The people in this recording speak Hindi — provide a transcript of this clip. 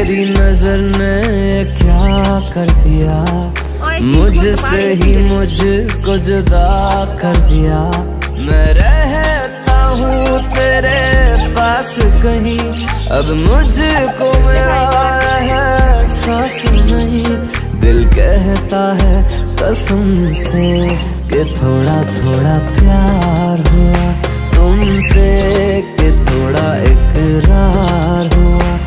तेरी नजर ने क्या कर दिया, मुझसे ही मुझको जुदा कर दिया। मैं रहता हूँ तेरे पास कहीं, अब मुझको मेरा एहसास नहीं। दिल कहता है कसम से कि थोड़ा थोड़ा प्यार हुआ तुमसे, कि थोड़ा इकरार हुआ